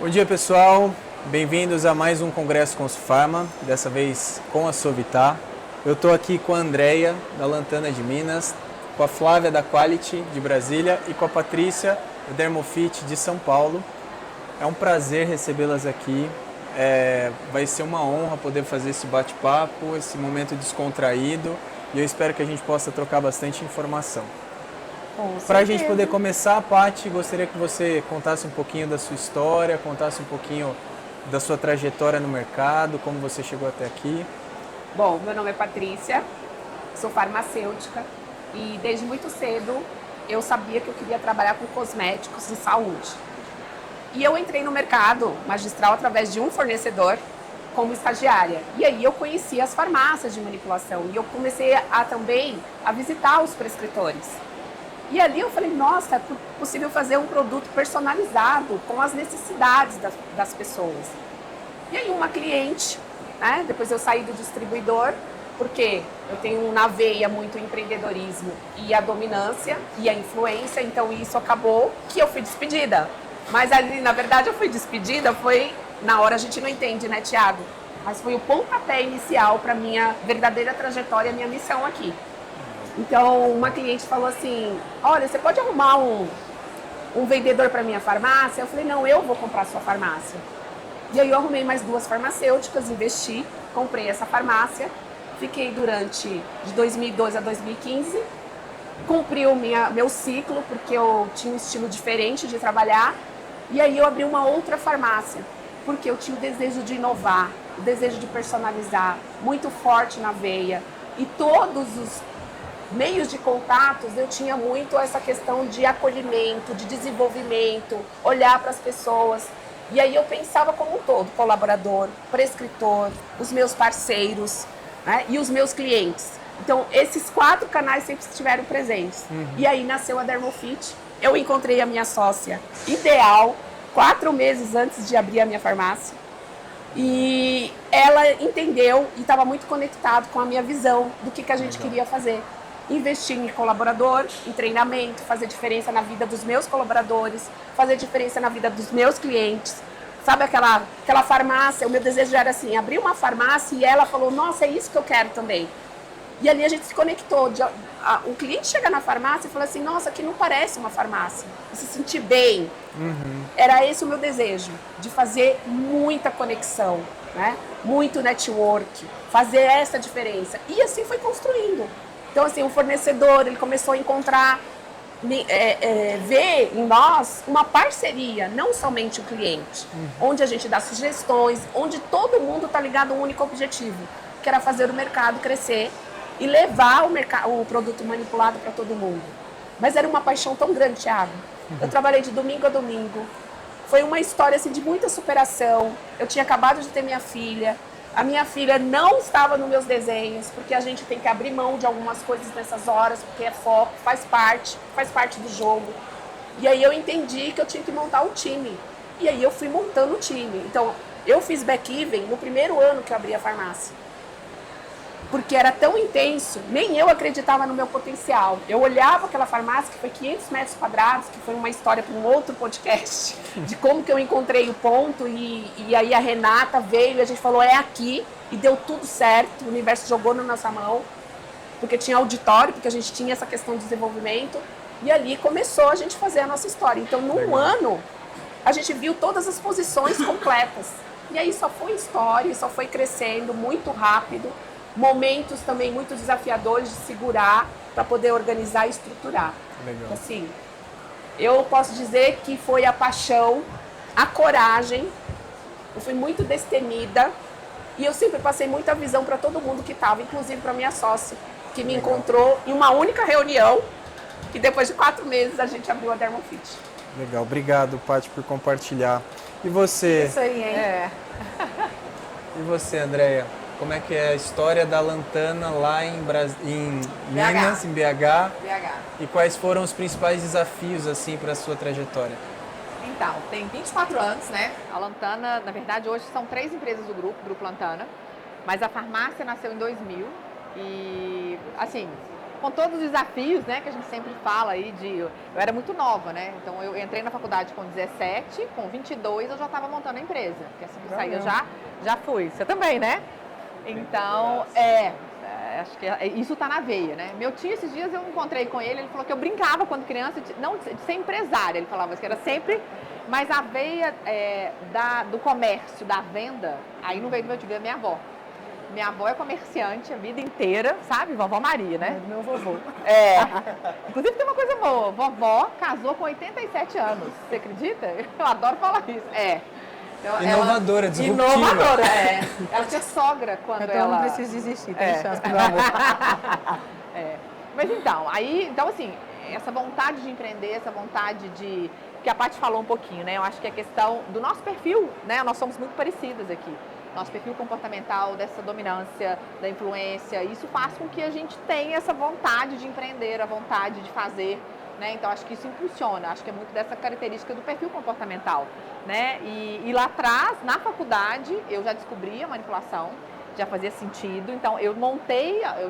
Bom dia, pessoal. Bem-vindos a mais um Congresso Consulfarma, dessa vez com a Sovitar. Eu estou aqui com a Andreia, da Lantana de Minas, com a Flávia, da Quality, de Brasília, e com a Patrícia, da Dermofit, de São Paulo. É um prazer recebê-las aqui. Vai ser uma honra poder fazer esse bate-papo, esse momento descontraído, e eu espero que a gente possa trocar bastante informação. Para a gente poder começar, Paty, gostaria que você contasse um pouquinho da sua história, contasse um pouquinho da sua trajetória no mercado, como você chegou até aqui. Bom, meu nome é Patrícia, sou farmacêutica e desde muito cedo eu sabia que eu queria trabalhar com cosméticos e saúde. E eu entrei no mercado magistral através de um fornecedor como estagiária. E aí eu conheci as farmácias de manipulação e eu comecei também a visitar os prescritores. E ali eu falei, nossa, é possível fazer um produto personalizado com as necessidades das pessoas. E aí uma cliente, né, depois eu saí do distribuidor, porque eu tenho na veia muito empreendedorismo e a dominância e a influência, então isso acabou que eu fui despedida. Mas ali, na verdade, eu fui despedida, foi na hora, a gente não entende, né, Thiago? Mas foi o pontapé inicial para minha verdadeira trajetória, minha missão aqui. Então, uma cliente falou assim, olha, você pode arrumar um vendedor para minha farmácia? Eu falei, não, eu vou comprar a sua farmácia. E aí eu arrumei mais 2 farmacêuticas, investi, comprei essa farmácia, fiquei durante de 2012 a 2015, cumpri o meu ciclo, porque eu tinha um estilo diferente de trabalhar, e aí eu abri uma outra farmácia, porque eu tinha o desejo de inovar, o desejo de personalizar, muito forte na veia, e todos os meios de contatos, eu tinha muito essa questão de acolhimento, de desenvolvimento, olhar para as pessoas. E aí eu pensava como um todo, colaborador, prescritor, os meus parceiros, né, e os meus clientes. Então, esses 4 canais sempre estiveram presentes. E aí nasceu a Dermofit. Eu encontrei a minha sócia ideal 4 meses antes de abrir a minha farmácia. E ela entendeu e estava muito conectado com a minha visão do que a gente queria fazer. Investir em colaborador, em treinamento, fazer diferença na vida dos meus colaboradores, fazer diferença na vida dos meus clientes. Sabe aquela farmácia, o meu desejo era assim, abrir uma farmácia e ela falou, nossa, é isso que eu quero também. E ali a gente se conectou. O cliente chega na farmácia e fala assim, nossa, aqui não parece uma farmácia. E se sentir bem. Era esse o meu desejo, de fazer muita conexão, né? Muito network, fazer essa diferença. E assim foi construindo. Então, assim, o fornecedor, ele começou a encontrar, ver em nós uma parceria, não somente o cliente, onde a gente dá sugestões, onde todo mundo está ligado a um único objetivo, que era fazer o mercado crescer e levar o produto manipulado para todo mundo. Mas era uma paixão tão grande, Thiago. Eu trabalhei de domingo a domingo. Foi uma história assim, de muita superação. Eu tinha acabado de ter minha filha. A minha filha não estava nos meus desenhos, porque a gente tem que abrir mão de algumas coisas nessas horas, porque é foco, faz parte do jogo. E aí eu entendi que eu tinha que montar um time. E aí eu fui montando o time. Então, eu fiz back-even no primeiro ano que eu abri a farmácia. Porque era tão intenso, nem eu acreditava no meu potencial. Eu olhava aquela farmácia, que foi 500 metros quadrados, que foi uma história para um outro podcast, de como que eu encontrei o ponto, e aí a Renata veio e a gente falou, é aqui, e deu tudo certo, o universo jogou na nossa mão, porque tinha auditório, porque a gente tinha essa questão de desenvolvimento, e ali começou a gente fazer a nossa história. Então, num ano, a gente viu todas as posições completas. E aí só foi história, só foi crescendo muito rápido, momentos também muito desafiadores de segurar para poder organizar e estruturar. Legal. Assim, eu posso dizer que foi a paixão, a coragem. Eu fui muito destemida e eu sempre passei muita visão para todo mundo que estava, inclusive para minha sócia, que me encontrou em uma única reunião, que depois de 4 meses a gente abriu a Dermofit. Legal, obrigado, Paty, por compartilhar. E você? Isso aí, hein? E você, Andreia? Como é que é a história da Lantana lá em Minas, em BH? E quais foram os principais desafios assim para a sua trajetória? Então, tem 24 anos, né? A Lantana, na verdade, hoje são 3 empresas do Grupo Lantana, mas a farmácia nasceu em 2000 e, assim, com todos os desafios, né, que a gente sempre fala aí eu era muito nova, né? Então eu entrei na faculdade com 17, com 22 eu já estava montando a empresa. Porque assim que saí eu já fui. Você também, né? Então, acho que isso tá na veia, né? Meu tio, esses dias eu encontrei com ele falou que eu brincava quando criança, não de ser empresária, ele falava que era sempre, mas a veia do comércio, da venda, aí não veio do meu tio, veio da minha avó. Minha avó é comerciante a vida inteira, sabe? Vovó Maria, né? Meu vovô. Inclusive tem uma coisa boa, vovó casou com 87 anos, você acredita? Eu adoro falar isso. Então, Inovadora, disruptiva. Inovadora, Ela tinha sogra quando então ela... Então não precisa desistir, tem chance pro meu amor. Mas então assim, essa vontade de empreender, essa vontade de... Que a Paty falou um pouquinho, né? Eu acho que a questão do nosso perfil, né? Nós somos muito parecidas aqui. Nosso perfil comportamental, dessa dominância, da influência, isso faz com que a gente tenha essa vontade de empreender, a vontade de fazer, né? Então, acho que isso impulsiona, acho que é muito dessa característica do perfil comportamental, né? E lá atrás, na faculdade, eu já descobri a manipulação, já fazia sentido, então eu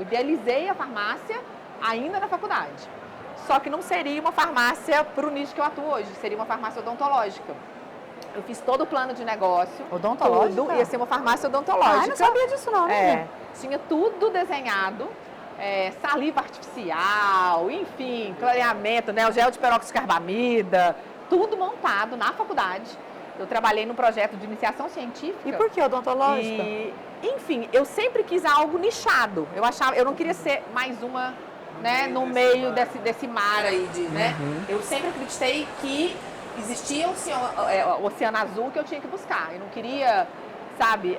idealizei a farmácia ainda na faculdade. Só que não seria uma farmácia para o nicho que eu atuo hoje, seria uma farmácia odontológica. Eu fiz todo o plano de negócio. Odontológica? Tudo, ia ser uma farmácia odontológica. Ah, não sabia disso não, né? Tinha tudo desenhado, saliva artificial, enfim, clareamento, né? O gel de peróxido de carbamida, tudo montado na faculdade. Eu trabalhei no projeto de iniciação científica. E por que odontológica? Enfim, eu sempre quis algo nichado. Eu não queria ser mais uma, né, no meio desse mar aí, né? Eu sempre acreditei que existia o oceano azul que eu tinha que buscar. Eu não queria, sabe,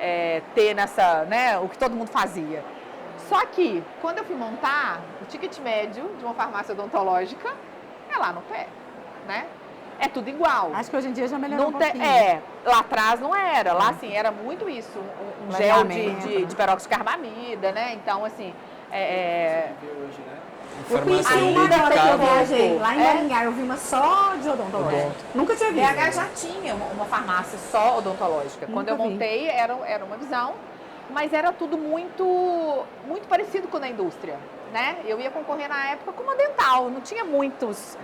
ter nessa, né, o que todo mundo fazia. Só que, quando eu fui montar, o ticket médio de uma farmácia odontológica é lá no pé, né? É tudo igual. Acho que hoje em dia já melhorou não um pouquinho. Lá atrás não era. Lá, assim, era muito isso. Um gel de peróxido de carbamida, né? Então, assim... hoje, né? Eu conheci uma da hora que eu viajei lá em Maringá, eu vi uma só de odontológica. Nunca tinha visto. BH já tinha uma farmácia só odontológica. Quando eu montei, era uma visão, mas era tudo muito parecido com a indústria, né? Eu ia concorrer na época com uma dental, não tinha muitos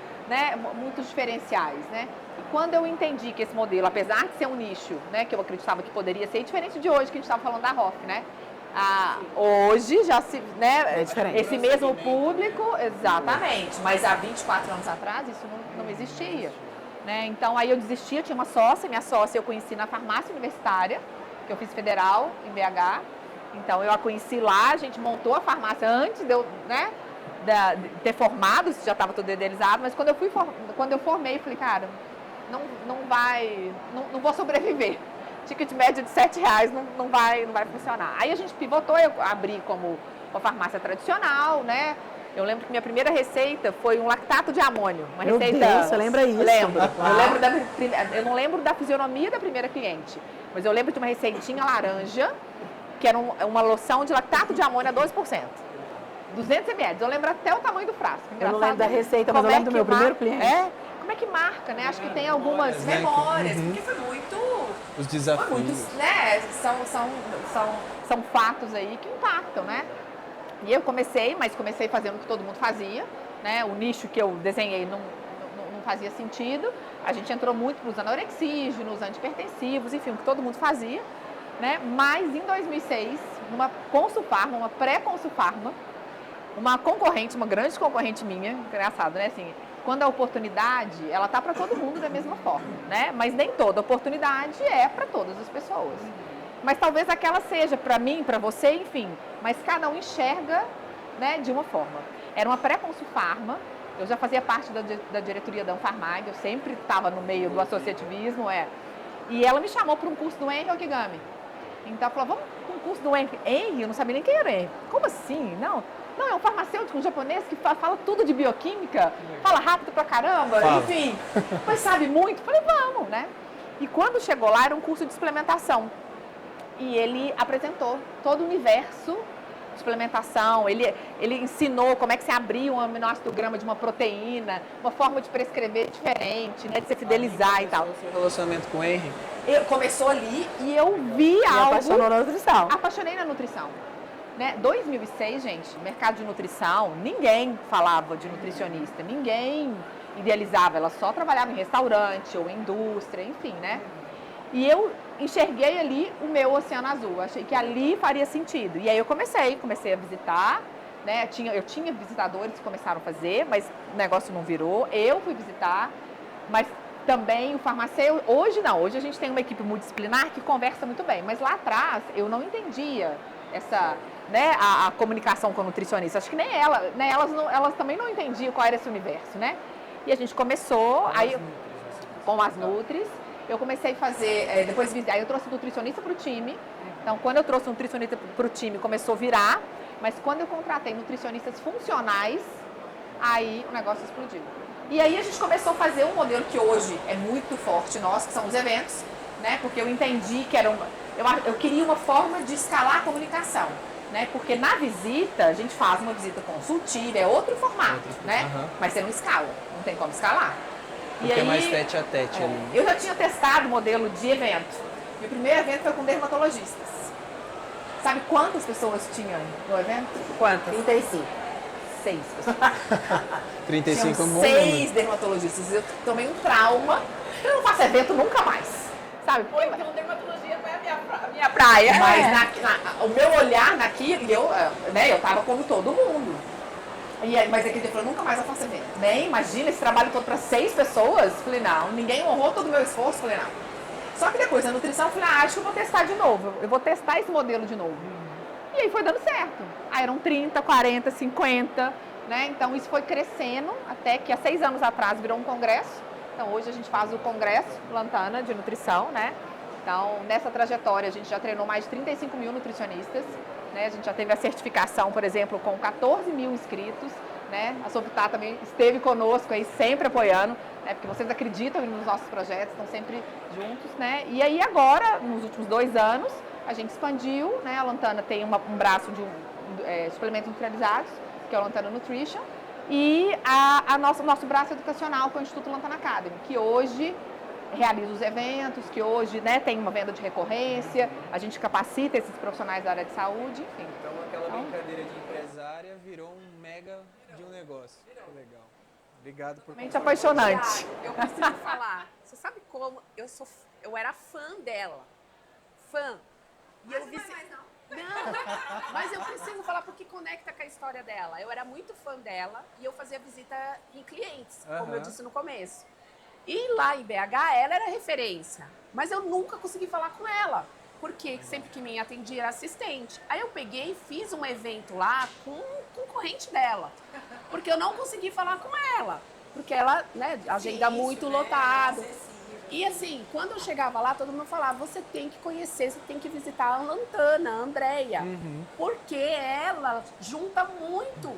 diferenciais, né? E quando eu entendi que esse modelo, apesar de ser um nicho, né, que eu acreditava que poderia ser, diferente de hoje, que a gente estava falando da Hoff, né? Hoje já se, né, esse mesmo público, exatamente, mas há 24 anos atrás isso não existia, né? Então aí eu desisti, eu tinha uma sócia, minha sócia eu conheci na farmácia universitária, que eu fiz federal em BH, então eu a conheci lá, a gente montou a farmácia antes de eu, né, de ter formado, isso já estava tudo idealizado, mas quando eu formei, eu falei, cara, não vou sobreviver. Ticket médio de R$7 não vai funcionar. Aí a gente pivotou, eu abri como uma farmácia tradicional, né? Eu lembro que minha primeira receita foi um lactato de amônio. Uma Meu receita. Deus, você lembra isso? Lembro. Eu não lembro da fisionomia da primeira cliente, mas eu lembro de uma receitinha laranja, que era uma loção de lactato de amônio a 12%. 200 ml. Eu lembro até o tamanho do frasco. Eu não lembro da receita, mas eu lembro do meu primeiro cliente. Como é que marca, né? Acho que tem algumas memórias, porque foi muito... Os desafios. Né? São fatos aí que impactam, né? E eu comecei fazendo o que todo mundo fazia, né? O nicho que eu desenhei não fazia sentido. A gente entrou muito nos anorexígenos, antipertensivos, enfim, o que todo mundo fazia, né? Mas em 2006, numa Consulfarma, uma pré-Consulfarma, uma concorrente, uma grande concorrente minha, engraçado, né? Assim, quando a oportunidade, ela tá para todo mundo da mesma forma, né? Mas nem toda oportunidade é para todas as pessoas. Mas talvez aquela seja para mim, para você, enfim. Mas cada um enxerga, né, de uma forma. Era uma pré-Consulfarma, eu já fazia parte da diretoria da Anfarmag, eu sempre estava no meio do associativismo, E ela me chamou para um curso do Henry Okigami. Então ela falou, vamos para um curso do Henry. Henry? Eu não sabia nem quem era Henry. Como assim? Não, é um farmacêutico, um japonês que fala tudo de bioquímica, fala rápido pra caramba, enfim, mas sabe muito. Falei, vamos, né? E quando chegou lá, era um curso de suplementação. E ele apresentou todo o universo de suplementação, ele ensinou como é que você abria um aminoácido grama de uma proteína, uma forma de prescrever diferente, né, de se fidelizar e tal. O seu relacionamento com o Henry? Começou ali e eu vi algo... apaixonou na nutrição. Apaixonei na nutrição. né? 2006, gente, mercado de nutrição, ninguém falava de nutricionista, ninguém idealizava, ela só trabalhava em restaurante ou em indústria, enfim, né? E eu enxerguei ali o meu Oceano Azul, achei que ali faria sentido. E aí eu comecei a visitar, né? Eu tinha visitadores que começaram a fazer, mas o negócio não virou. Eu fui visitar, mas também o farmacêutico, hoje não, hoje a gente tem uma equipe multidisciplinar que conversa muito bem, mas lá atrás eu não entendia essa, né, a comunicação com o nutricionista. Acho que nem ela, né, elas também não entendiam qual era esse universo, né? E a gente começou, aí com as Nutris, eu comecei a fazer, depois aí eu trouxe nutricionista para o time. Então, quando eu trouxe nutricionista para o time, começou a virar. Mas quando eu contratei nutricionistas funcionais, aí o negócio explodiu. E aí a gente começou a fazer um modelo que hoje é muito forte nosso, que são os eventos, né? Porque eu entendi que eu queria uma forma de escalar a comunicação, né? Porque na visita, a gente faz uma visita consultiva, é outro formato, né? Mas você não escala, não tem como escalar. Porque é mais tete a tete ali. Eu já tinha testado o modelo de evento. Meu primeiro evento foi com dermatologistas. Sabe quantas pessoas tinham no evento? Quantas? 35. 6 pessoas. 35 é um bom 6 número. dermatologistas. Eu tomei um trauma. Eu não faço evento nunca mais. Sabe? Ou então dermatologia foi a minha praia. Mas o meu olhar naquilo, eu tava como todo mundo. Mas aquele dia falou, nunca mais eu faço evento. Bem, imagina esse trabalho todo para 6 pessoas. Falei, não, ninguém honrou todo o meu esforço. Falei, não. Só que depois da nutrição, eu falei, acho que eu vou testar de novo. Eu vou testar esse modelo de novo. E aí foi dando certo. Aí eram 30, 40, 50, né? Então isso foi crescendo até que há 6 anos atrás virou um congresso. Então hoje a gente faz o congresso Lantana de nutrição, né? Então nessa trajetória a gente já treinou mais de 35 mil nutricionistas, né? A gente já teve a certificação, por exemplo, com 14 mil inscritos, né? A Sovitá também esteve conosco aí, sempre apoiando, né? Porque vocês acreditam nos nossos projetos, estão sempre juntos, né? E aí agora, nos últimos 2 anos, a gente expandiu, né? A Lantana tem um braço de suplementos industrializados, que é o Lantana Nutrition, e o nosso braço educacional, que é o Instituto Lantana Academy, que hoje realiza os eventos, que hoje, né, tem uma venda de recorrência, a gente capacita esses profissionais da área de saúde, enfim. Então aquela brincadeira de empresária virou um mega de um negócio. Que legal. Obrigado por Realmente apaixonante. Eu preciso falar. Você sabe como eu era fã dela. Fã. E eu vi. Não, mas eu preciso falar porque conecta com a história dela. Eu era muito fã dela e eu fazia visita em clientes, como eu disse no começo. E lá em BH ela era referência, mas eu nunca consegui falar com ela, porque sempre que me atendia era assistente. Aí eu peguei e fiz um evento lá com um concorrente dela, porque eu não consegui falar com ela, porque ela, né, agenda muito lotada. E assim, quando eu chegava lá, todo mundo falava, você tem que conhecer, você tem que visitar a Lantana, a Andrea, porque ela junta muito,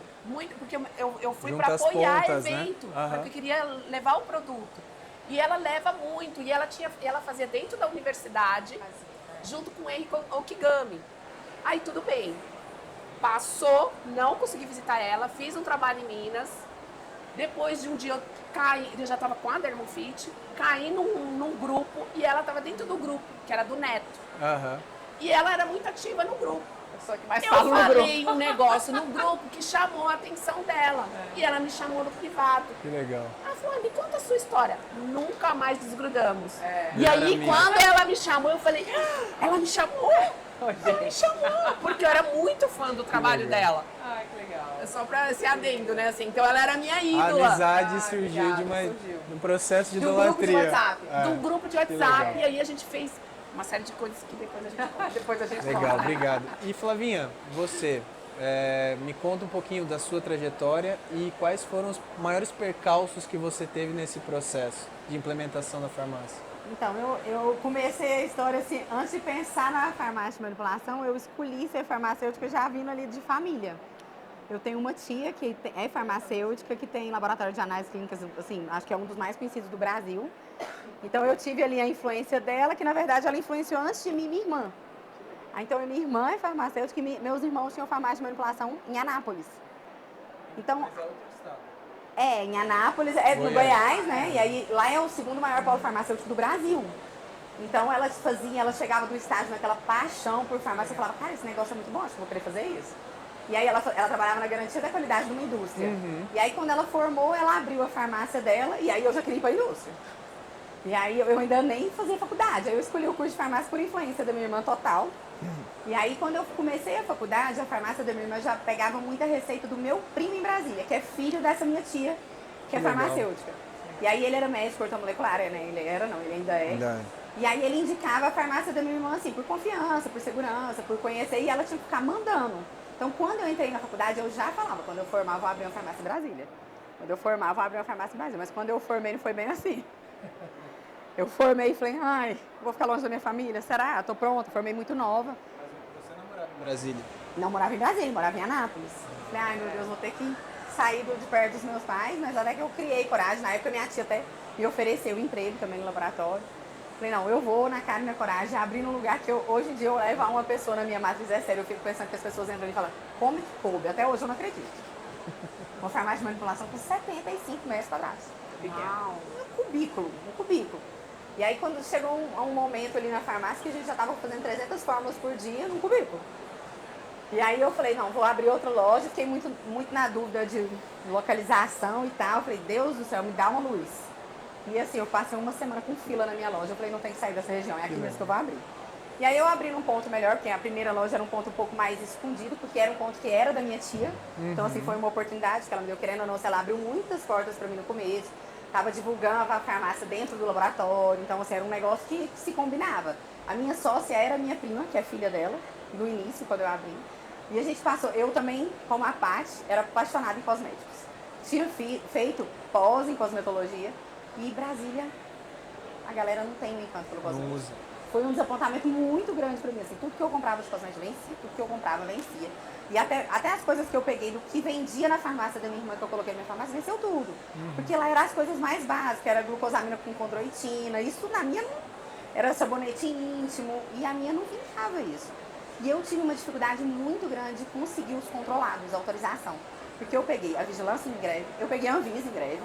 porque eu fui para apoiar evento, porque eu queria levar o produto. E ela leva muito, e ela fazia dentro da universidade, junto com o Henrique Okigami. Aí tudo bem, passou, não consegui visitar ela, fiz um trabalho em Minas. Depois de um dia eu já estava com a Dermofit, caí num grupo e ela estava dentro do grupo, que era do Neto. E ela era muito ativa no grupo. Eu falei um negócio no grupo que chamou a atenção dela. E ela me chamou no privado. Que legal. Ela falou, me conta a sua história. Nunca mais desgrudamos. E aí, quando ela me chamou, eu falei, ela me chamou? Ela me chamou. Porque eu era muito fã do trabalho dela. Ai, que legal. É só pra esse adendo, né? Assim, então ela era minha ídola. A amizade surgiu de um processo de idolatria. Do grupo de WhatsApp. E aí a gente fez uma série de coisas que depois a gente Legal, obrigado. E Flavinha, você, me conta um pouquinho da sua trajetória e quais foram os maiores percalços que você teve nesse processo de implementação da farmácia? Então, eu comecei a história assim, antes de pensar na farmácia de manipulação, eu escolhi ser farmacêutica já vindo ali de família. Eu tenho uma tia que é farmacêutica, que tem laboratório de análises clínicas, assim, acho que é um dos mais conhecidos do Brasil. Então, eu tive ali a influência dela, que na verdade ela influenciou antes de mim minha irmã. Então, minha irmã é farmacêutica e meus irmãos tinham farmácia de manipulação em Anápolis. Então, em Anápolis, no Goiás, né? E aí lá é o segundo maior polo farmacêutico do Brasil. Então ela chegava do estágio naquela paixão por farmácia, eu falava, cara, esse negócio é muito bom, acho que eu vou querer fazer isso. E aí ela trabalhava na garantia da qualidade de uma indústria. E aí quando ela formou, ela abriu a farmácia dela e aí eu já queria ir para a indústria. E aí eu ainda nem fazia faculdade, aí eu escolhi o curso de farmácia por influência da minha irmã total. E aí quando eu comecei a faculdade, a farmácia da minha irmã já pegava muita receita do meu primo em Brasília, que é filho dessa minha tia, que é farmacêutica. E aí ele era médico ortomolecular, né? Ele ainda é. E aí ele indicava a farmácia da minha irmã, assim, por confiança, por segurança, por conhecer, e ela tinha que ficar mandando. Então, quando eu entrei na faculdade, eu já falava, quando eu formava, eu vou abrir uma farmácia em Brasília. Quando eu formava, eu vou abrir uma farmácia em Brasília. Mas quando eu formei, não foi bem assim. Eu formei e falei, ai, vou ficar longe da minha família, será? Tô pronta, formei muito nova. Mas você não morava em Brasília? Não morava em Brasília, morava em Anápolis. Falei, ai, meu Deus, vou ter que sair de perto dos meus pais, mas até que eu criei coragem. Na época, minha tia até me ofereceu emprego também no laboratório. Falei, não, eu vou na cara e na coragem, abrir num lugar que hoje em dia eu levo uma pessoa na minha matriz, é sério, eu fico pensando que as pessoas entram ali e falam, como que coube? Até hoje eu não acredito. Uma farmácia de manipulação com 75 metros quadrados. Uau. Um cubículo. E aí quando chegou um momento ali na farmácia que a gente já estava fazendo 300 fórmulas por dia num cubículo. E aí eu falei, não, vou abrir outra loja, fiquei muito na dúvida de localização e tal. Eu falei, Deus do céu, me dá uma luz. E assim, eu passei uma semana com fila na minha loja. Eu falei, não tem que sair dessa região, é aqui mesmo que eu vou abrir. E aí eu abri num ponto melhor, porque a primeira loja era um ponto um pouco mais escondido, porque era um ponto que era da minha tia. Então assim, foi uma oportunidade que ela me deu, querendo ou não, ela abriu muitas portas para mim no começo. Tava divulgando a farmácia dentro do laboratório, então assim, era um negócio que se combinava. A minha sócia era a minha prima, que é filha dela, no início, quando eu abri. E a gente passou, eu também, como a Paty, era apaixonada em cosméticos. Tinha feito pós em cosmetologia. E Brasília, a galera não tem um encanto pelo cosmético. Não usa. Foi um desapontamento muito grande pra mim, assim, tudo que eu comprava de cosmético vencia, tudo que eu comprava vencia. E até as coisas que eu peguei do que vendia na farmácia da minha irmã, que eu coloquei na minha farmácia, venceu tudo. Porque lá eram as coisas mais básicas, era glucosamina com condroitina, isso na minha não, era sabonete íntimo, e a minha não vincava isso. E eu tive uma dificuldade muito grande de conseguir os controlados, a autorização. Porque eu peguei a vigilância em greve, eu peguei a Anvisa em greve.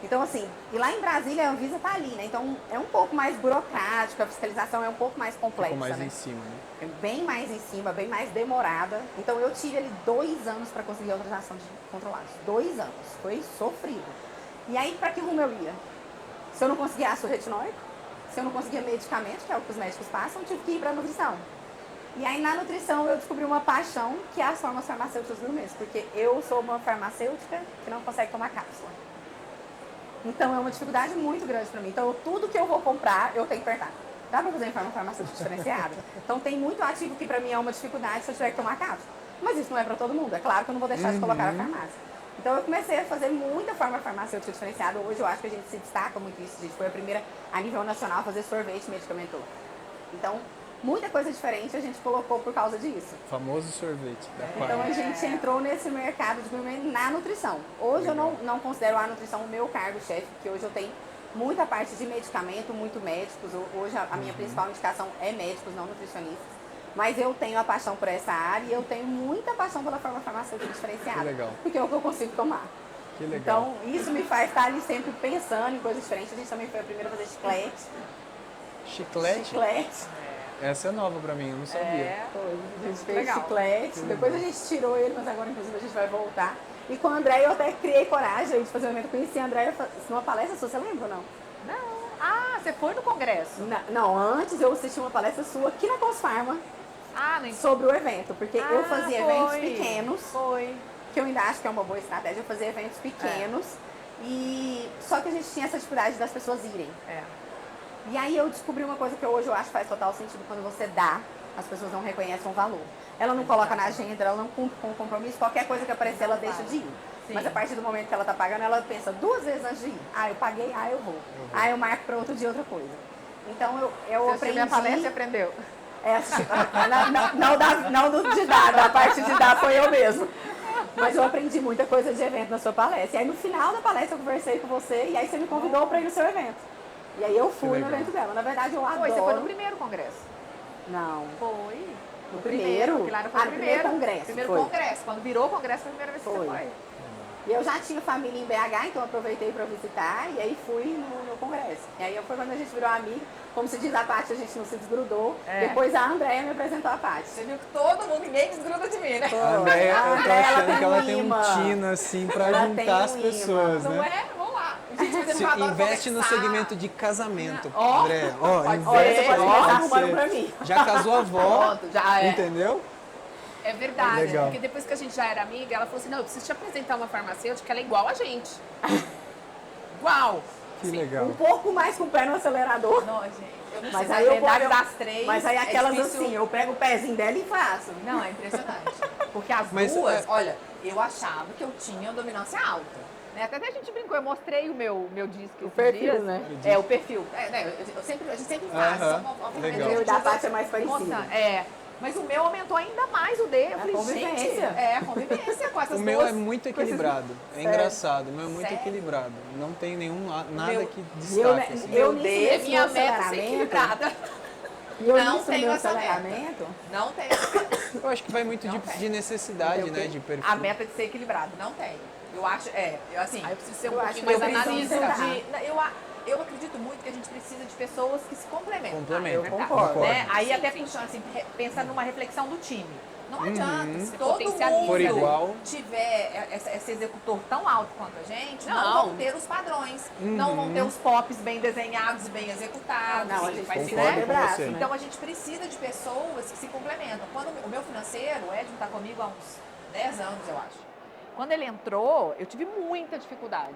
Então, assim, e lá em Brasília a Anvisa tá ali, né? Então é um pouco mais burocrático, a fiscalização é um pouco mais complexa, Um pouco mais né? em cima, né? É bem mais em cima, bem mais demorada. Então eu tive ali 2 anos para conseguir a autorização de controlados. 2 anos. Foi sofrido. E aí, para que rumo eu ia? Se eu não conseguia ácido retinóico, se eu não conseguia medicamento, que é o que os médicos passam, eu tive que ir para nutrição. E aí na nutrição eu descobri uma paixão, que é as formas farmacêuticas gourmets, porque eu sou uma farmacêutica que não consegue tomar cápsula. Então é uma dificuldade muito grande para mim. Então tudo que eu vou comprar, eu tenho que apertar. Dá para fazer em forma farmacêutica diferenciada? Então tem muito ativo que para mim é uma dificuldade se eu tiver que tomar cápsula. Mas isso não é para todo mundo. É claro que eu não vou deixar de colocar na farmácia. Então eu comecei a fazer muita forma farmacêutica diferenciada. Hoje eu acho que a gente se destaca muito isso. A gente foi a primeira a nível nacional a fazer sorvete medicamentoso. Então muita coisa diferente a gente colocou por causa disso. O famoso sorvete da Então a Qualit. gente entrou nesse mercado de gourmet na nutrição. Hoje eu não considero a nutrição o meu cargo-chefe, porque hoje eu tenho muita parte de medicamento, muito médicos. Hoje a minha principal indicação é médicos, não nutricionistas. Mas eu tenho a paixão por essa área e eu tenho muita paixão pela forma farmacêutica diferenciada. Que legal. Porque é o que eu consigo tomar. Que legal. Então isso me faz estar ali sempre pensando em coisas diferentes. A gente também foi a primeira a fazer chiclete. Chiclete? Essa é nova pra mim, eu não sabia. A gente fez Legal. chiclete, depois a gente tirou ele, mas agora inclusive a gente vai voltar. E com a Andréia eu até criei coragem de fazer um evento. Conheci a Andréia numa palestra sua, você lembra ou não? Não. Ah, você foi no congresso? Não, antes eu assisti uma palestra sua aqui na Cosfarma Ah, não sobre o evento, porque eu fazia eventos foi. pequenos, Foi. que eu ainda acho que é uma boa estratégia, eu fazia eventos pequenos, e só que a gente tinha essa dificuldade das pessoas irem. É. E aí eu descobri uma coisa que hoje eu acho que faz total sentido, quando você dá, as pessoas não reconhecem o valor. Ela não coloca na agenda, ela não cumpre com o compromisso, qualquer coisa que aparecer ela deixa de ir. Sim. Mas a partir do momento que ela tá pagando, ela pensa 2 vezes antes de ir. Ah, eu paguei, ah, eu vou. Ah, eu marco para outro dia outra coisa. Então eu Você aprendi... minha palestra e aprendeu. Não de dar, da parte de dar foi eu mesmo. Mas eu aprendi muita coisa de evento na sua palestra. E aí no final da palestra eu conversei com você e aí você me convidou para ir no seu evento. E aí eu fui no evento dela. Na verdade eu adoro... Foi, você foi no primeiro congresso. Não. Foi. No primeiro? Porque lá não foi No primeiro congresso. Primeiro foi. congresso. Quando virou o congresso, foi a primeira vez que você foi. E eu já tinha família em BH, então aproveitei para visitar e aí fui no congresso. E aí foi quando a gente virou amiga. Como se diz a Paty, a gente não se desgrudou. Depois a Andréia me apresentou a Paty. Você viu que todo mundo, ninguém desgruda de mim, né? A Andréia, eu tô achando que ela tem um imã. tino, assim, pra Ela juntar tem as um pessoas, Não né? é? Vamos lá. Gente, mas Se eu adoro investe no conversar. segmento de casamento, Ó, Andréia. Ó, pode investe, Olha, você pode começar pode arrumando ser. pra mim. Já casou a avó, Pronto, já é. entendeu? É verdade, Legal. porque depois que a gente já era amiga, ela falou assim, não, eu preciso te apresentar uma farmacêutica, ela é igual a gente. Igual. Que legal. Um pouco mais com o pé no acelerador. Não, gente, eu não Mas sei, aí na eu verdade, eu- das três, Mas aí é aquelas difícil- assim, eu pego o pezinho dela e faço. Não, é impressionante. Porque as Mas, duas, olha, eu achava que eu tinha uma dominância alta. Né? Até a gente brincou, eu mostrei o meu disco esses perfil, dias. né? É, o perfil. Né, a gente sempre faz. Aham, a legal. gente O da usa Paty é mais parecido. mostrando. É. Mas o meu aumentou ainda mais o D. Eu falei, convivência. gente, a convivência com essas O meu duas. é muito com esses- equilibrado. É engraçado, o meu é muito Sério? equilibrado. Não tem nada meu- que Eu, destaque. assim. eu Meu nisso, D, nesse minha meu meta é ser aceleramento, equilibrada. e eu Não nisso no tenho meu essa meta. aceleramento, Não tem. Eu acho que vai muito Não tem. de necessidade, Entendeu? né? De perfil. A meta é de ser equilibrado. Não tem. Eu acho, eu assim. Aí eu preciso ser um Eu acho pouquinho que mais eu preciso analista. sentar. Eu acredito muito que a gente precisa de pessoas que se complementam. Complementam. Ah, é Eu verdade, concordo. né? Aí Sim, até sim. funciona assim, pensando numa reflexão do time. Não adianta, se Você todo potencializa, mundo For igual. tiver esse executor tão alto quanto a gente, não, Não. vão ter os padrões, não vão ter os pops bem desenhados e bem executados. Não, a Sim, gente faz precisa Concordo de com braço, você. né? Então a gente precisa de pessoas que se complementam. Quando o meu financeiro, o Edson está comigo há uns 10 anos, eu acho. Quando ele entrou, eu tive muita dificuldade.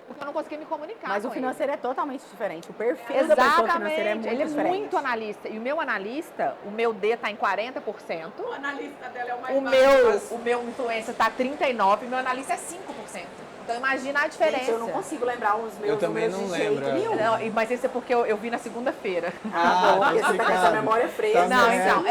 Porque eu não conseguia me comunicar Mas com o financeiro é totalmente diferente. O perfil da pessoa financeira é Exatamente, muito ele é diferente. muito analista. E o meu analista, o meu D está em 40%. O analista dela é o mais O meu influencer está 39%, e o meu analista é 5%. Então imagina a diferença. Gente, eu não consigo lembrar os meus Eu também números não de lembro, jeito nenhum. Não, mas isso é porque eu vi na segunda-feira. Ah, porque você tá com essa complicado. memória fresca. Tá Não, certo. então,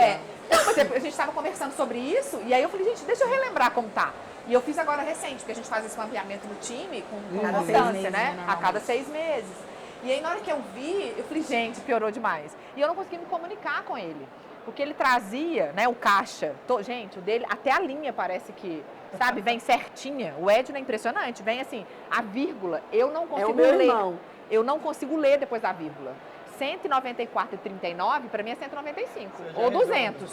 Não, mas a gente estava conversando sobre isso, e aí eu falei, gente, deixa eu relembrar como tá. E eu fiz agora recente, porque a gente faz esse mapeamento no time com Cada 6 constância, meses, né? né, A cada 6 meses. E aí na hora que eu vi, eu falei, gente, piorou demais. E eu não consegui me comunicar com ele. Porque ele trazia, né, o caixa. Gente, o dele, até a linha parece que, sabe, vem certinha. O Edna é impressionante, vem assim, a vírgula, eu não É consigo o meu ler. irmão. Eu não consigo ler depois da vírgula. 194,39 para mim é 195 ou 200.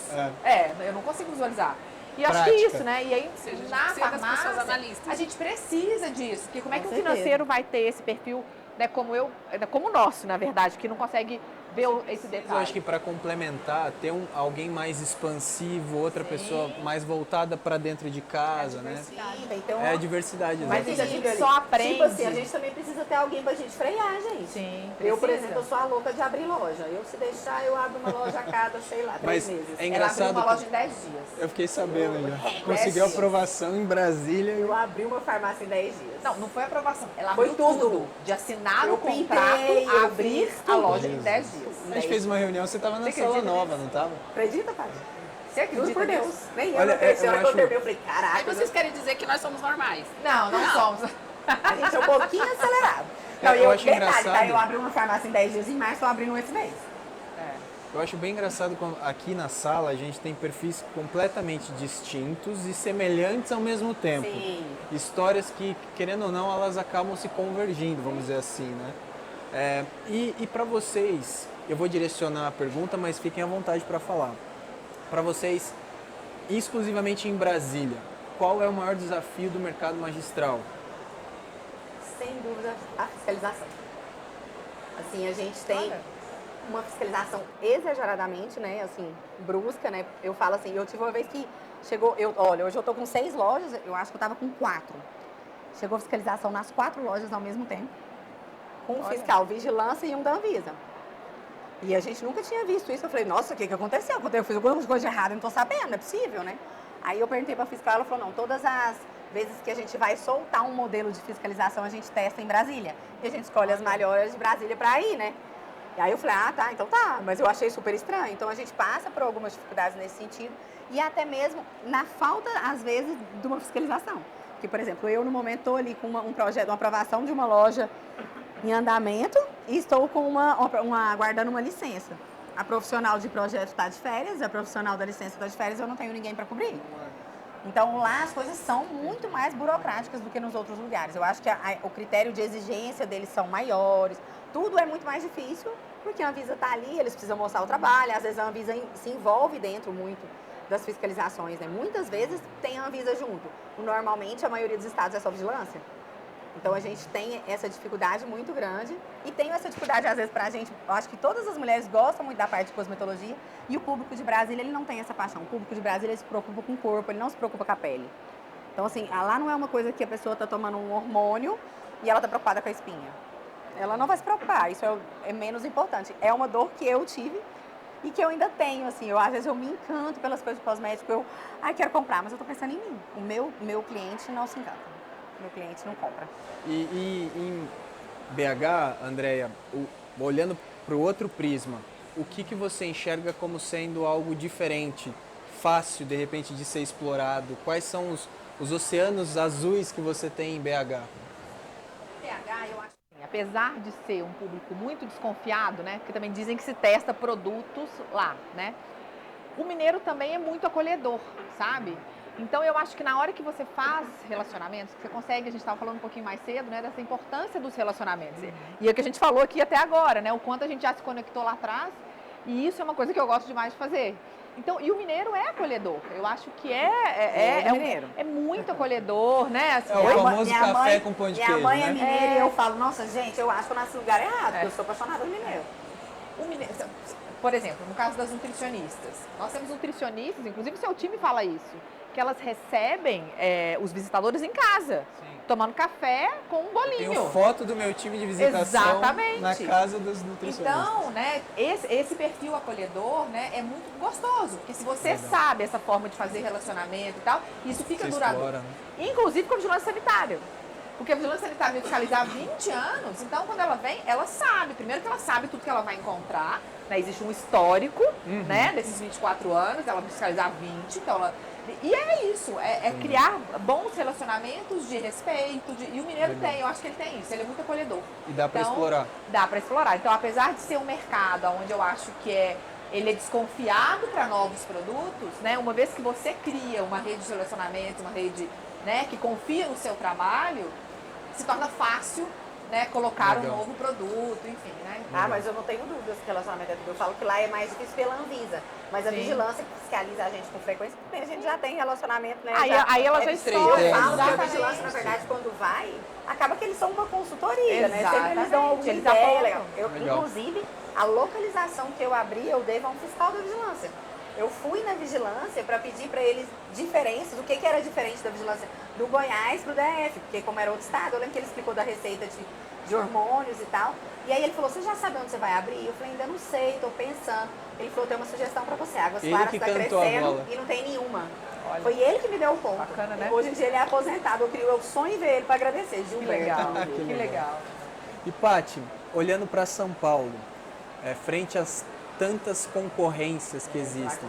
Eu não consigo visualizar. E acho que Prática. isso, né? E aí, seja, a gente na precisa das pessoas farmácia, analistas. a gente precisa disso. Porque como é que Com um certeza. financeiro vai ter esse perfil, né, como o nosso, na verdade, que não consegue ver esse detalhe? Eu acho que para complementar, ter alguém mais expansivo, outra pessoa mais voltada para dentro de casa, né? Sim, tem que ter uma... É a diversidade, Mas exatamente. a gente ali. só aprende. Tipo assim, a gente também precisa ter alguém pra gente frear, gente. Sim, Eu, por precisa. exemplo, eu sou a louca de abrir loja. Eu, se deixar, eu abro uma loja a cada, sei lá, 3 Mas meses. é Ela engraçado abriu uma que- loja em 10 dias. Eu fiquei sabendo já. Conseguiu aprovação em Brasília. Eu abri uma farmácia em 10 dias. Não foi aprovação. Ela Foi abriu tudo. De assinar Eu o pintei, contrato, eu abrir fiz a tudo. loja em 10 dias. A gente fez uma reunião, você estava na Você sala acredita nova, não estava? Acredita, pai? Você acredita Juro por Deus. nisso? Nem eu, Olha, na terceira eu que eu acho- terminei, eu falei, Aí caraca, vocês querem dizer que nós somos normais. Não somos. a gente é um pouquinho acelerado. Não, Eu acho detalhe, engraçado. tá? Eu abri uma farmácia em 10 dias, em março eu abri um esse mês. Eu acho bem engraçado quando aqui na sala a gente tem perfis completamente distintos e semelhantes ao mesmo tempo. Sim. Histórias que, querendo ou não, elas acabam se convergindo, vamos dizer assim, né? E para vocês, eu vou direcionar a pergunta, mas fiquem à vontade para falar. Para vocês, exclusivamente em Brasília, qual é o maior desafio do mercado magistral? Sem dúvida, a fiscalização. Assim, a gente tem Olha. uma fiscalização exageradamente, né, assim, brusca, né? Eu falo assim, eu tive uma vez que chegou, olha, hoje eu tô com 6 lojas, eu acho que eu tava com 4. Chegou fiscalização nas 4 lojas ao mesmo tempo, com um Olha. fiscal, vigilância e um da Anvisa. E a gente nunca tinha visto isso. Eu falei, nossa, o que aconteceu? Eu fiz alguma coisa de errado, eu não tô sabendo, não é possível, né? Aí eu perguntei pra fiscal, ela falou, não, todas as vezes que a gente vai soltar um modelo de fiscalização, a gente testa em Brasília. E a gente escolhe as melhores de Brasília pra ir, né? E aí eu falei, ah, tá, então tá. Mas eu achei super estranho. Então a gente passa por algumas dificuldades nesse sentido. E até mesmo na falta, às vezes, de uma fiscalização. Porque, por exemplo, eu no momento estou ali com um projeto, uma aprovação de uma loja em andamento e estou com aguardando uma licença. A profissional de projeto está de férias, a profissional da licença está de férias, eu não tenho ninguém para cobrir. Então lá as coisas são muito mais burocráticas do que nos outros lugares. Eu acho que o critério de exigência deles são maiores, tudo é muito mais difícil, porque a Anvisa está ali, eles precisam mostrar o trabalho, às vezes a Anvisa se envolve dentro muito das fiscalizações, né? Muitas vezes tem a Anvisa junto. Normalmente a maioria dos estados é só vigilância. Então a gente tem essa dificuldade muito grande e tem essa dificuldade às vezes pra gente, eu acho que todas as mulheres gostam muito da parte de cosmetologia e o público de Brasília ele não tem essa paixão. O público de Brasília ele se preocupa com o corpo, ele não se preocupa com a pele. Então assim, lá não é uma coisa que a pessoa tá tomando um hormônio e ela tá preocupada com a espinha. Ela não vai se preocupar, isso é menos importante. É uma dor que eu tive e que eu ainda tenho, assim, às vezes eu me encanto pelas coisas de cosmético, quero comprar, mas eu tô pensando em mim. O meu cliente não se encanta. Meu cliente não compra. E em BH, Andréia, olhando para o outro prisma, o que você enxerga como sendo algo diferente, fácil de repente de ser explorado? Quais são os oceanos azuis que você tem em BH? BH, eu acho que apesar de ser um público muito desconfiado, né, porque também dizem que se testa produtos lá, né? O mineiro também é muito acolhedor, sabe? Então, eu acho que na hora que você faz relacionamentos, você consegue, a gente estava falando um pouquinho mais cedo, né, dessa importância dos relacionamentos. E é o que a gente falou aqui até agora, né, o quanto a gente já se conectou lá atrás, e isso é uma coisa que eu gosto demais de fazer. Então, e o mineiro é acolhedor, eu acho que é muito acolhedor, né? Assim, É o famoso café com pão de queijo, minha mãe né? é mineira e eu falo, nossa, gente, eu acho que eu nasci no lugar errado, porque eu sou apaixonada por mineiro. O mineiro, por exemplo, no caso das nutricionistas, nós temos nutricionistas, inclusive o seu time fala isso, que elas recebem os visitadores em casa, tomando café com um bolinho. Tenho foto do meu time de visitação na casa dos nutricionistas. Então, né, esse perfil acolhedor, né, é muito gostoso, porque se você sabe essa forma de fazer relacionamento e tal, isso fica duradouro. Explora, né? Inclusive com a vigilância sanitária. Porque a vigilância sanitária fiscaliza há 20 anos, então quando ela vem, ela sabe. Primeiro que ela sabe tudo que ela vai encontrar, né? Existe um histórico, né, desses 24 anos, ela fiscalizar 20, então ela... E é isso, criar bons relacionamentos de respeito, e o mineiro tem, eu acho que ele tem isso, ele é muito acolhedor. E dá para explorar. Dá para explorar. Então, apesar de ser um mercado onde eu acho que ele é desconfiado para novos produtos, né? Uma vez que você cria uma rede de relacionamento, uma rede, né, que confia no seu trabalho, se torna fácil, né, colocar um novo produto, enfim, né? Mas eu não tenho dúvidas que relacionamento é tudo. Eu falo que lá é mais difícil pela Anvisa. Mas a vigilância que fiscaliza a gente com frequência, porque a gente já tem relacionamento, né? Aí ela já estreita. Eu falo que a vigilância, na verdade, quando vai, acaba que eles são uma consultoria, né? Sempre eles dão alguma ideia legal. Inclusive, a localização que eu abri, eu devo a um fiscal da vigilância. Eu fui na vigilância para pedir para eles diferenças, o que era diferente da vigilância do Goiás para o DF, porque como era outro estado, eu lembro que ele explicou da receita de hormônios e tal. E aí ele falou, você já sabe onde você vai abrir? Eu falei, ainda não sei, estou pensando. Ele falou, tem uma sugestão para você, Águas Claras está crescendo e não tem nenhuma. Olha, foi ele que me deu o ponto. Bacana, né? Hoje em dia ele é aposentado, eu sonho em ver ele para agradecer, Gilberto. Que legal. E Paty, olhando para São Paulo, frente às tantas concorrências que existem,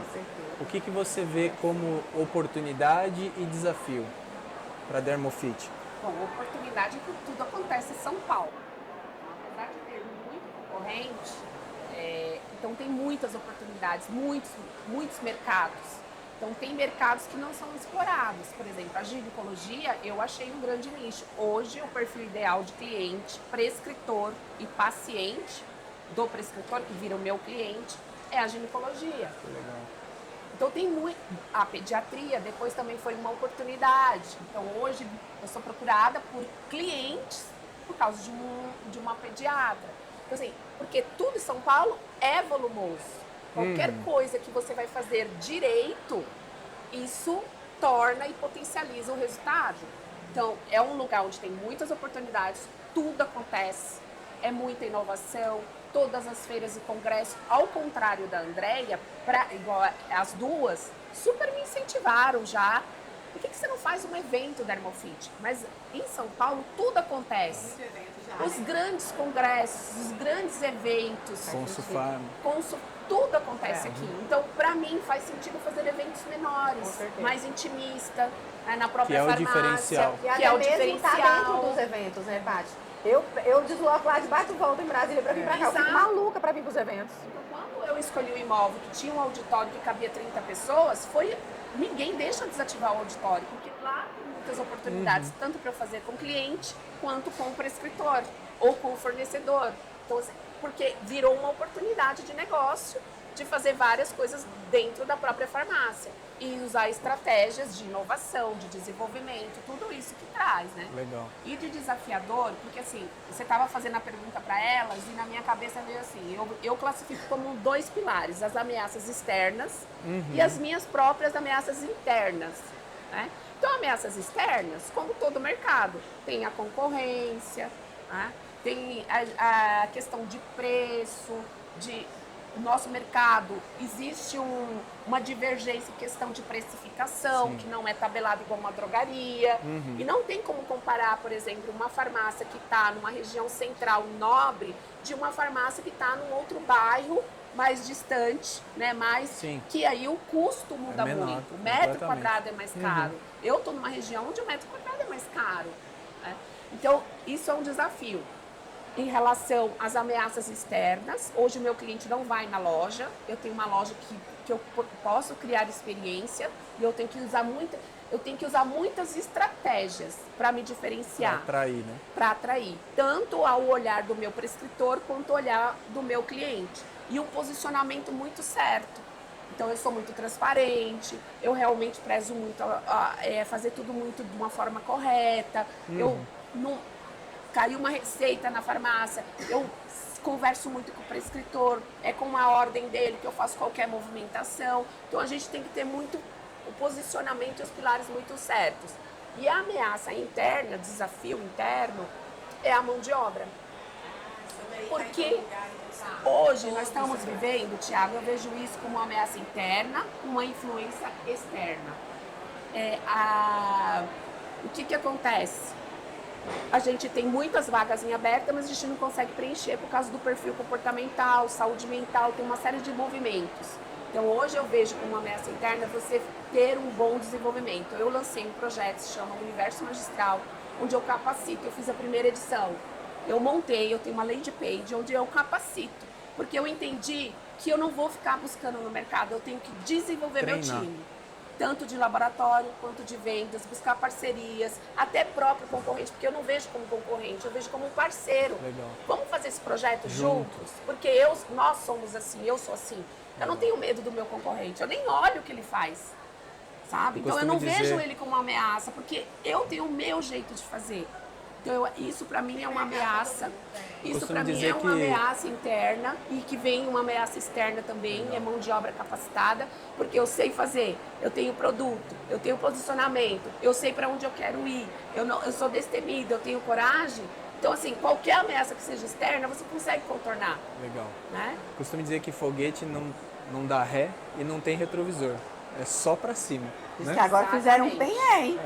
o que você vê como oportunidade e desafio para a Dermofit? Bom, oportunidade é que tudo acontece em São Paulo. Apesar de ter muito concorrente, então tem muitas oportunidades, muitos mercados. Então tem mercados que não são explorados. Por exemplo, a ginecologia eu achei um grande nicho. Hoje o perfil ideal de cliente, prescritor e paciente do prescritor, que vira o meu cliente, é a ginecologia. Legal. Então tem muito. A pediatria depois também foi uma oportunidade. Então hoje eu sou procurada por clientes por causa de uma pediatra. Então, assim, porque tudo em São Paulo é volumoso. Qualquer coisa que você vai fazer direito, isso torna e potencializa o resultado. Então é um lugar onde tem muitas oportunidades, tudo acontece, é muita inovação. Todas as feiras e congressos, ao contrário da Andréia, igual as duas, super me incentivaram já. Por que você não faz um evento da Dermofit? Mas em São Paulo tudo acontece. Os grandes congressos, os grandes eventos. Consulfarma. Tudo acontece aqui. Então, para mim, faz sentido fazer eventos menores, mais intimista, na própria farmácia. Diferencial. E até mesmo tá dentro dos eventos, né, Paty? Eu desloco lá de bate e volta em Brasília pra vir pra cá. Eu fico Exato. maluca pra vir pros eventos. Quando eu escolhi o imóvel que tinha um auditório que cabia 30 pessoas, ninguém deixa desativar o auditório, porque lá tem muitas oportunidades, tanto para eu fazer com o cliente, quanto com o prescritor ou com o fornecedor. Então, assim, porque virou uma oportunidade de negócio de fazer várias coisas dentro da própria farmácia e usar estratégias de inovação, de desenvolvimento, tudo isso que traz, né? Legal. E de desafiador, porque assim, você estava fazendo a pergunta para elas e na minha cabeça veio assim, eu classifico como 2 pilares, as ameaças externas e as minhas próprias ameaças internas, né? Então, ameaças externas, como todo mercado, tem a concorrência, né? Tem a questão de preço, o nosso mercado, existe uma divergência em questão de precificação, Sim. que não é tabelado igual uma drogaria. E não tem como comparar, por exemplo, uma farmácia que está numa região central nobre de uma farmácia que está num outro bairro mais distante, né? Sim. Que aí o custo muda menor, muito. O metro completamente. quadrado é mais caro. Eu estou numa região onde o metro quadrado é mais caro, né? Então, isso é um desafio. Em relação às ameaças externas, hoje o meu cliente não vai na loja, eu tenho uma loja que eu posso criar experiência e eu tenho que usar muitas estratégias para me diferenciar. Para atrair, né? Para atrair, tanto ao olhar do meu prescritor quanto ao olhar do meu cliente. E um posicionamento muito certo. Então eu sou muito transparente, eu realmente prezo muito fazer tudo muito de uma forma correta. Eu não caiu uma receita na farmácia, eu converso muito com o prescritor, é com a ordem dele que eu faço qualquer movimentação. Então a gente tem que ter muito o posicionamento e os pilares muito certos. E a ameaça interna, desafio interno, é a mão de obra. Porque hoje nós estamos vivendo, Thiago, eu vejo isso como uma ameaça interna, uma influência externa. O que acontece? A gente tem muitas vagas em aberta, mas a gente não consegue preencher por causa do perfil comportamental, saúde mental, tem uma série de movimentos. Então hoje eu vejo como uma ameaça interna você ter um bom desenvolvimento. Eu lancei um projeto que se chama Universo Magistral, onde eu capacito, eu fiz a primeira edição. Eu montei, eu tenho uma landing page onde eu capacito, porque eu entendi que eu não vou ficar buscando no mercado, eu tenho que desenvolver meu time. Tanto de laboratório quanto de vendas, buscar parcerias, até próprio concorrente, porque eu não vejo como concorrente, eu vejo como um parceiro. Legal. Vamos fazer esse projeto Juntos. Porque nós somos assim, eu sou assim. Eu não tenho medo do meu concorrente, eu nem olho o que ele faz, sabe? Então eu não vejo ele como uma ameaça, porque eu tenho o meu jeito de fazer. Então isso para mim é uma ameaça. Isso para mim é uma ameaça interna e que vem uma ameaça externa também, é mão de obra capacitada, porque eu sei fazer, eu tenho produto, eu tenho posicionamento, eu sei para onde eu quero ir, eu sou destemida, eu tenho coragem. Então, assim, qualquer ameaça que seja externa, você consegue contornar. Legal. Né? Costumo dizer que foguete não dá ré e não tem retrovisor. É só pra cima. Diz Né? que agora fizeram um tem, hein?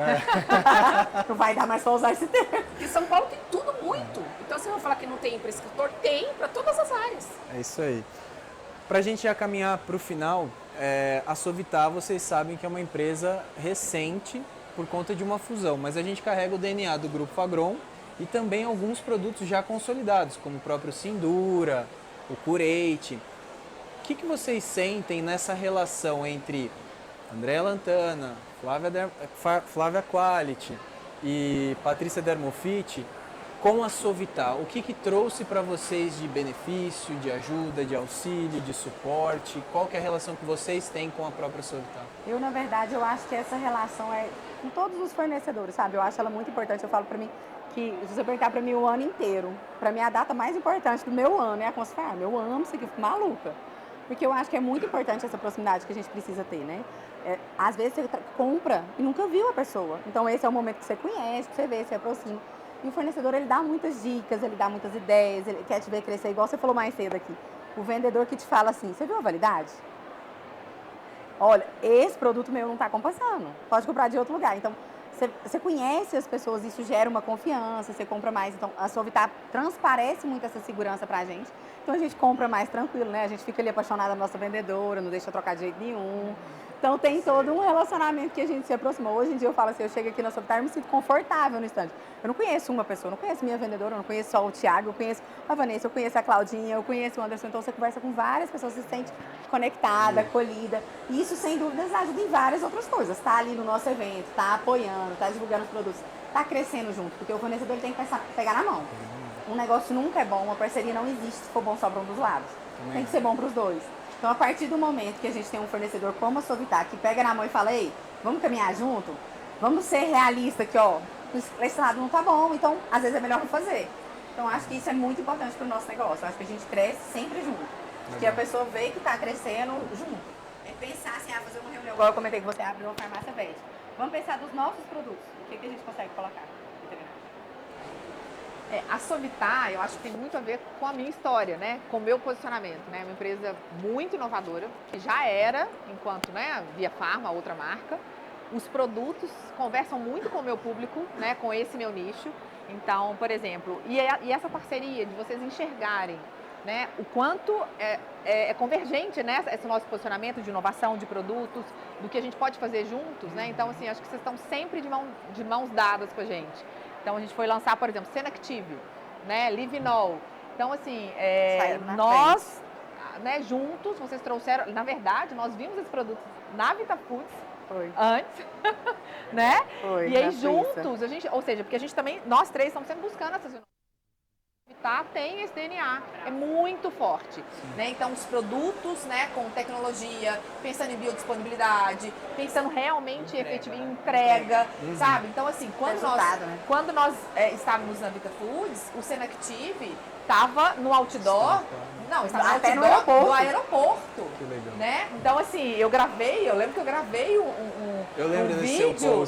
Não vai dar mais pra usar esse termo. Porque São Paulo tem tudo muito. Então, você vai falar que não tem prescritor? Tem, para todas as áreas. É isso aí. Pra gente já caminhar pro final, a Sovitá, vocês sabem que é uma empresa recente por conta de uma fusão, mas a gente carrega o DNA do Grupo Fagron e também alguns produtos já consolidados, como o próprio Sindura, o Cureite. O que vocês sentem nessa relação entre Andréa Lantana, Flávia Quality e Patrícia Dermofit com a Sovitá? O que trouxe para vocês de benefício, de ajuda, de auxílio, de suporte? Qual que é a relação que vocês têm com a própria Sovitá? Eu, na verdade, eu acho que essa relação é com todos os fornecedores, sabe? Eu acho ela muito importante. Eu falo para mim que, se você perguntar para mim o ano inteiro, para mim a data mais importante do meu ano é a Consufarma. Eu amo isso aqui, eu fico maluca. Porque eu acho que é muito importante essa proximidade que a gente precisa ter, né? Às vezes você compra e nunca viu a pessoa. Então esse é o momento que você conhece, que você vê, se aproxima. E o fornecedor, ele dá muitas dicas, ele dá muitas ideias, ele quer te ver crescer, igual você falou mais cedo aqui. O vendedor que te fala assim, você viu a validade? Olha, esse produto meu não está compassando, pode comprar de outro lugar. Então, você conhece as pessoas, isso gera uma confiança, você compra mais. Então, a Sovitá transparece muito essa segurança pra gente. Então, a gente compra mais tranquilo, né? A gente fica ali apaixonada na nossa vendedora, não deixa trocar de jeito nenhum. Então tem todo um relacionamento que a gente se aproximou. Hoje em dia eu falo assim, eu chego aqui na Sovitar e me sinto confortável no estande. Eu não conheço uma pessoa, eu não conheço minha vendedora, eu não conheço só o Thiago, eu conheço a Vanessa, eu conheço a Claudinha, eu conheço o Anderson. Então você conversa com várias pessoas, você se sente conectada, acolhida. E isso, sem dúvidas, ajuda em várias outras coisas. Tá ali no nosso evento, tá apoiando, tá divulgando os produtos, tá crescendo junto. Porque o fornecedor ele tem que pegar na mão. Um negócio nunca é bom, uma parceria não existe se for bom só para um dos lados. Tem que ser bom para os dois. Então, a partir do momento que a gente tem um fornecedor como a Sovitar, que pega na mão e fala, ei, vamos caminhar junto? Vamos ser realistas aqui, ó. Esse lado não tá bom, então, às vezes é melhor não fazer. Então, acho que isso é muito importante para o nosso negócio. Acho que a gente cresce sempre junto. Que a pessoa vê que tá crescendo junto. É pensar assim, fazer uma reunião. Igual eu comentei que você abriu uma farmácia verde. Vamos pensar dos nossos produtos. O que a gente consegue colocar? A Sovitar, eu acho que tem muito a ver com a minha história, né? Com o meu posicionamento, né? Uma empresa muito inovadora, que já era, enquanto, né, Via Farma, outra marca. Os produtos conversam muito com o meu público, né? Com esse meu nicho. Então, por exemplo, e essa parceria de vocês enxergarem, né, o quanto é convergente, né, esse nosso posicionamento de inovação de produtos, do que a gente pode fazer juntos, né? Então, assim, acho que vocês estão sempre de mãos dadas com a gente. Então, a gente foi lançar, por exemplo, Senactive, né, Livinol. Então, assim, nós, né, juntos, vocês trouxeram... Na verdade, nós vimos esse produto na Vita Foods antes, né? E aí, juntos, a gente... Ou seja, porque a gente também... Nós três estamos sempre buscando essas inovações. Tem esse DNA, é muito forte, né? Então os produtos, né, com tecnologia, pensando em biodisponibilidade, pensando realmente em entrega, sabe? Então assim, quando nós estávamos na Vita Foods, o Senactive estava no outdoor, até no aeroporto. do aeroporto, Que legal. né? Então assim, eu lembro que eu gravei um vídeo,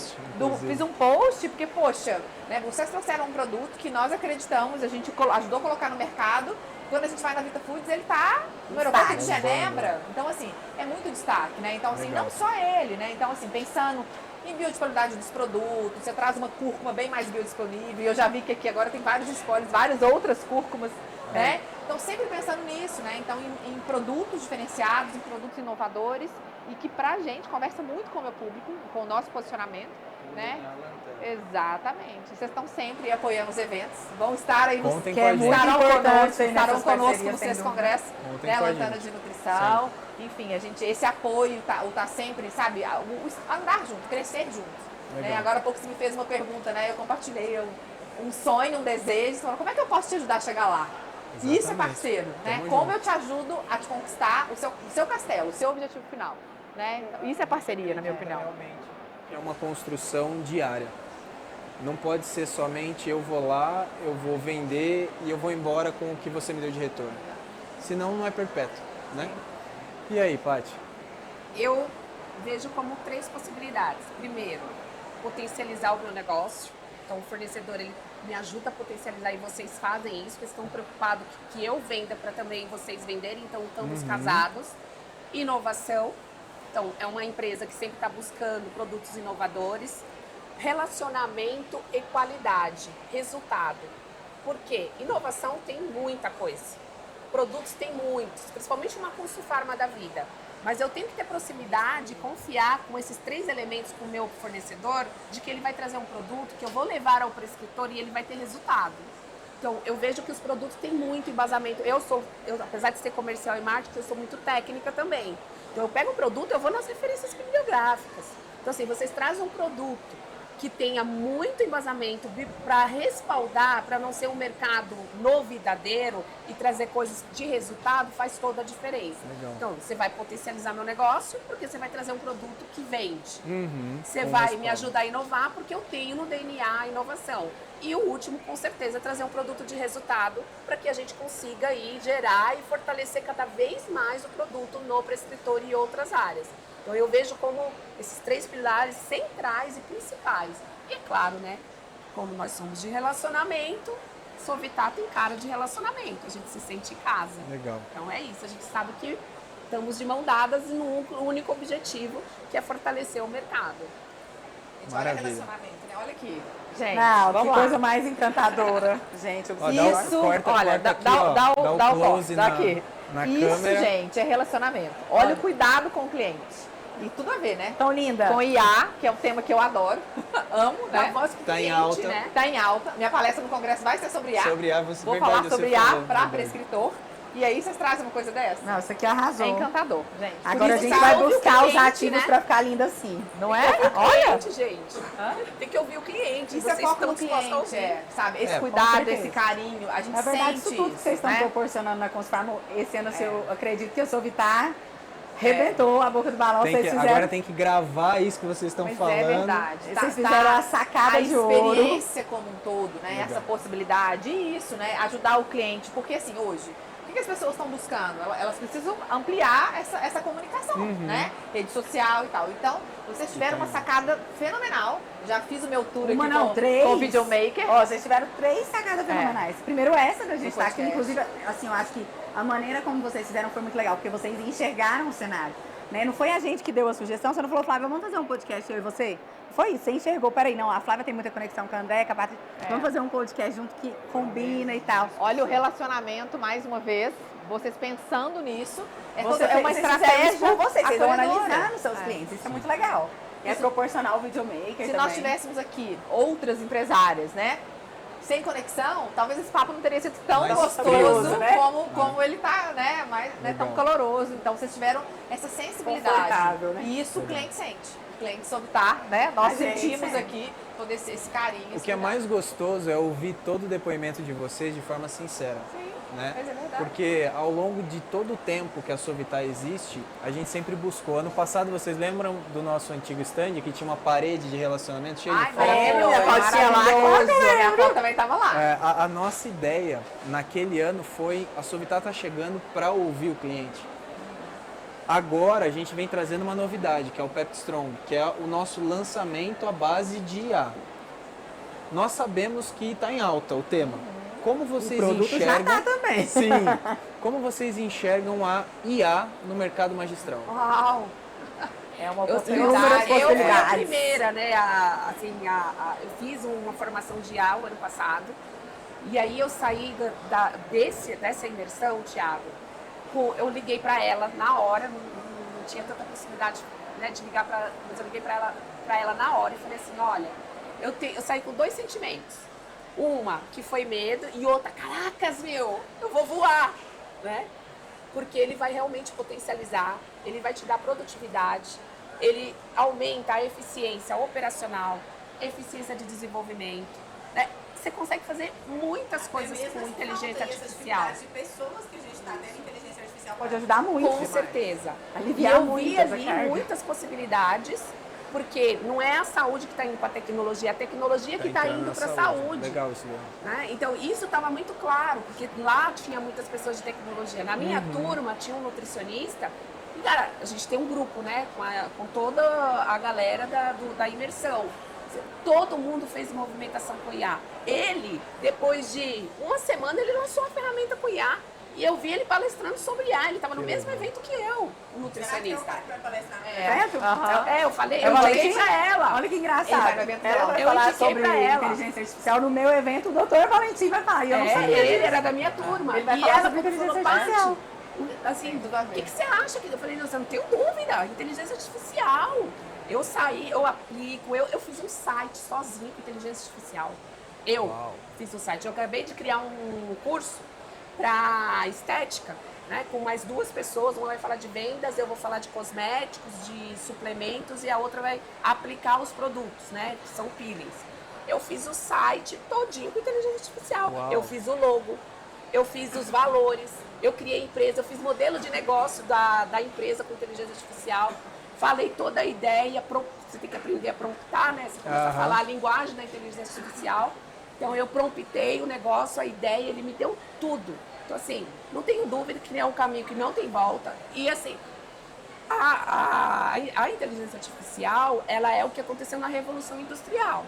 fiz um post, porque poxa, né, vocês trouxeram um produto que nós acreditamos, a gente ajudou a colocar no mercado. Quando a gente vai na Vita Foods, ele está no aeroporto de Genebra. Então, assim, é muito destaque, né? Então, assim, não só ele, né? Então, assim, pensando em biodisponibilidade dos produtos, você traz uma cúrcuma bem mais biodisponível. E eu já vi que aqui agora tem vários spoilers, várias outras cúrcumas, né? Então, sempre pensando nisso, né? Então, em produtos diferenciados, em produtos inovadores e que pra gente conversa muito com o meu público, com o nosso posicionamento, né? Exatamente. Vocês estão sempre apoiando os eventos. Vão estar aí Contem com a gente. Estarão conosco no sexto congresso, né? A Lantana de Nutrição. Enfim, esse apoio tá sempre, sabe? Andar junto, crescer juntos. Né? Agora há pouco você me fez uma pergunta, né? Eu compartilhei um sonho, um desejo. Falando, como é que eu posso te ajudar a chegar lá? Exatamente. Isso é parceiro, né? Como eu te ajudo a te conquistar o seu castelo, o seu objetivo final, né? Isso é parceria, na minha opinião. Realmente. É uma construção diária. Não pode ser somente eu vou lá, eu vou vender e eu vou embora com o que você me deu de retorno. Senão não é perpétuo, né? E aí, Paty? Eu vejo como 3 possibilidades. Primeiro, potencializar o meu negócio. Então, o fornecedor ele me ajuda a potencializar e vocês fazem isso, porque estão preocupados que eu venda para também vocês venderem, então estamos casados. Inovação. Então, é uma empresa que sempre está buscando produtos inovadores. Relacionamento e qualidade, resultado. Por quê? Inovação tem muita coisa. Produtos tem muitos, principalmente uma Consulfarma da vida. Mas eu tenho que ter proximidade, confiar com esses 3 elementos com o meu fornecedor, de que ele vai trazer um produto que eu vou levar ao prescritor e ele vai ter resultado. Então, eu vejo que os produtos têm muito embasamento. Eu, apesar de ser comercial e marketing, eu sou muito técnica também. Então, eu pego um produto, eu vou nas referências bibliográficas. Então, assim, vocês trazem um produto que tenha muito embasamento para respaldar, para não ser um mercado novidadeiro e trazer coisas de resultado, faz toda a diferença. Legal. Então, você vai potencializar meu negócio, porque você vai trazer um produto que vende. Você vai me ajudar a inovar, porque eu tenho no DNA a inovação. E o último, com certeza, é trazer um produto de resultado para que a gente consiga aí gerar e fortalecer cada vez mais o produto no prescritor e outras áreas. Então eu vejo como esses 3 pilares centrais e principais. E é claro, né, como nós somos de relacionamento, Sovitar tem cara de relacionamento, a gente se sente em casa. Legal. Então é isso, a gente sabe que estamos de mão dadas no único objetivo, que é fortalecer o mercado. Gente, olha relacionamento, né? Olha aqui. Gente, não, que coisa mais encantadora. Gente, isso, olha, dá o close na câmera. Isso, gente, é relacionamento. Olha o cuidado com o cliente. E tudo a ver, né? Tão linda. Com IA, que é um tema que eu adoro, amo, Dá né? voz pro Tá em cliente, alta. né? Tá em alta. Minha palestra no congresso vai ser sobre IA. Sobre IA, você Vou verdade, falar você sobre falou, IA para verdade. escritor. E aí vocês trazem uma coisa dessa? Não, isso aqui arrasou. É encantador, gente. Agora a isso gente que vai ouve o buscar os cliente, ativos né? pra ficar linda assim. Não é? Olha, Olha! cliente, gente. Tem que ouvir o cliente. Isso é Vocês foco estão no dispostos a cliente, ouvir. sabe? Esse É, com cuidado, certeza. esse carinho, a gente Na verdade, sente isso tudo que vocês estão né? proporcionando na Consfarma, esse ano eu acredito que a Sovitar rebentou a boca do balão. Tem Vocês que- fizeram, agora tem que gravar isso que vocês estão Mas falando. é verdade. Vocês fizeram a sacada de ouro. experiência como um todo, né? Legal. Essa possibilidade e isso, né? Ajudar o cliente. Porque assim, hoje, o que as pessoas estão buscando? Elas precisam ampliar essa comunicação, né? Rede social e tal. Então, vocês tiveram uma sacada fenomenal. Já fiz o meu tour Uma aqui não, com, três. com o Videomaker. Ó, vocês tiveram 3 sacadas fenomenais. Primeiro essa da gente No estar aqui, podcast. inclusive, assim, eu acho que a maneira como vocês fizeram foi muito legal, porque vocês enxergaram o cenário, né? Não foi a gente que deu a sugestão, você não falou, Flávia, vamos fazer um podcast eu e você? Foi isso, você enxergou, peraí, não, a Flávia tem muita conexão com a André, com a Patrícia, vamos fazer um podcast junto que combina e tal. Olha o relacionamento, mais uma vez. Vocês pensando nisso. É uma Vocês fizeram estratégia isso por vocês vão acolhedora. analisar nos seus clientes, isso é muito legal. É proporcional ao videomaker Se também. nós tivéssemos aqui outras empresárias, né? Sem conexão, talvez esse papo não teria sido tão Mais gostoso curioso, né? como ele tá, né? Mas não é tão Legal. caloroso. Então vocês tiveram essa sensibilidade. Confortável, né? E isso o cliente sente. O cliente soube estar, né? Nós A gente sentimos sente. aqui todo esse carinho. O esse que é cuidado. mais gostoso é ouvir todo o depoimento de vocês de forma sincera. Sim, Né? mas é verdade. Porque ao longo de todo o tempo que a Sovitar existe, a gente sempre buscou. Ano passado, vocês lembram do nosso antigo stand que tinha uma parede de relacionamento cheia Ai, de fotos? maravilhoso, a fotinha lá, maravilhoso. Minha foto também tava lá. É, a nossa ideia naquele ano foi a Sovitar tá chegando para ouvir o cliente. Agora a gente vem trazendo uma novidade, que é o Pep Strong, que é o nosso lançamento à base de IA. Nós sabemos que está em alta o tema. Como vocês O produto enxergam? já tá também. Sim. Como vocês enxergam a IA no mercado magistral? Uau! É uma Eu, oportunidade. eu fui a possibilidades. primeira, né? Eu fiz uma formação de aula ano passado. E aí eu saí dessa imersão, Thiago. Eu liguei para ela na hora, não tinha tanta possibilidade, né, de ligar para, mas eu liguei para ela na hora e falei assim, olha, eu saí com 2 sentimentos. Uma que foi medo e outra, caracas, meu, eu vou voar, né? Porque ele vai realmente potencializar, ele vai te dar produtividade, ele aumenta a eficiência operacional, eficiência de desenvolvimento, né? Você consegue fazer muitas coisas com inteligência artificial. De pessoas que a gente está tendo inteligência artificial Pode ajudar muito. Com certeza. Aliviar E eu muito vi essa ali carga. muitas possibilidades, porque não é a saúde que está indo para a tecnologia, é a tecnologia que está entrando indo na para a saúde. Legal isso daí. Né? Então, isso estava muito claro, porque lá tinha muitas pessoas de tecnologia. Na minha turma tinha um nutricionista, e, cara, a gente tem um grupo, né, com toda a galera da imersão. Todo mundo fez movimentação com IA. Ele, depois de uma semana, ele lançou a ferramenta com IA. E eu vi ele palestrando sobre IA. Ele estava no mesmo evento que eu, o nutricionista. que vai palestrar? Certo? Eu falei, Eu eu falei indiquei que- pra ela. Olha que engraçado. Ele vai no evento Ela dela. vai Eu falar indiquei sobre pra ela. inteligência artificial. No meu evento, o doutor Valentim vai falar. E eu não sabia Ele disso. era da minha turma. Ele vai e falar ela sobre falou, inteligência Paty, artificial. assim, Tudo a o ver. que você acha? Eu falei, não, você não tenho dúvida. Inteligência artificial. Eu saí, eu aplico, eu fiz um site sozinho com inteligência artificial. Eu Uau. fiz um site. Eu acabei de criar um curso para estética, né, com mais 2 pessoas. Uma vai falar de vendas, eu vou falar de cosméticos, de suplementos e a outra vai aplicar os produtos, né, que são peelings. Eu fiz o site todinho com inteligência artificial. Uau. Eu fiz o logo, eu fiz os valores, eu criei empresa, eu fiz modelo de negócio da empresa com inteligência artificial. Falei toda a ideia, você tem que aprender a promptar, né? Você começa a Aham. falar a linguagem da inteligência artificial. Então eu promptei o negócio, a ideia, ele me deu tudo. Então assim, não tenho dúvida que é um caminho que não tem volta. E assim, a inteligência artificial, ela é o que aconteceu na Revolução Industrial.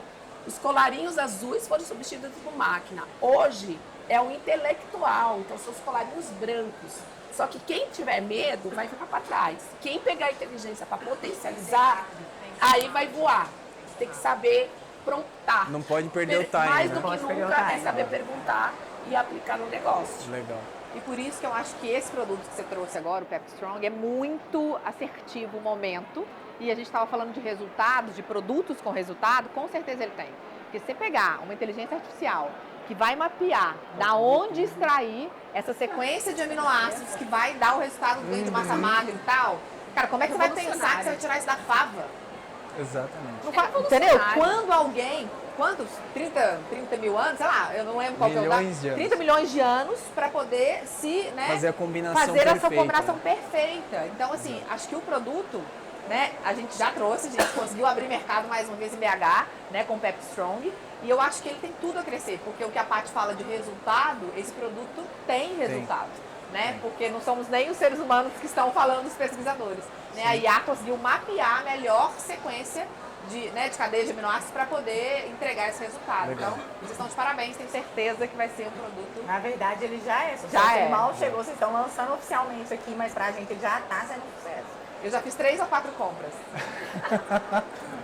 Os colarinhos azuis foram substituídos por máquina. Hoje é o intelectual, então são os colarinhos brancos. Só que quem tiver medo vai ficar para trás. Quem pegar a inteligência para potencializar, aí vai voar. Você tem que saber promptar. Não pode perder o time, Mais né? do Não que pode perder o nunca é time. saber perguntar e aplicar no negócio. Legal. E por isso que eu acho que esse produto que você trouxe agora, o Pep Strong, é muito assertivo o momento. E a gente estava falando de resultados, de produtos com resultado, com certeza ele tem. Porque se você pegar uma inteligência artificial que vai mapear da onde extrair essa sequência de aminoácidos que vai dar o resultado do ganho de massa magra e tal, cara, como é que você vai pensar que você vai tirar isso da fava? Exatamente. Não entendeu? Quando alguém, quantos? 30 mil anos, sei lá, eu não lembro qual que é o dado. Milhões de anos. 30 milhões de anos para poder se, né, Fazer a combinação fazer essa perfeita, combinação né? perfeita. Então, assim, acho que o produto, né, a gente já trouxe, a gente conseguiu abrir mercado mais uma vez em BH, né, com o Pep Strong. E eu acho que ele tem tudo a crescer, porque o que a Paty fala de resultado, esse produto tem resultado. Né? Porque não somos nem os seres humanos que estão falando, os pesquisadores. Né? A IA conseguiu mapear a melhor sequência de cadeia de aminoácidos para poder entregar esse resultado. Legal. Então, vocês estão de parabéns, tenho certeza que vai ser um produto. Na verdade, ele já é sucesso. Já é. Ele mal chegou, vocês estão lançando oficialmente aqui, mas pra gente ele já tá sendo um sucesso. Eu já fiz 3 ou 4 compras.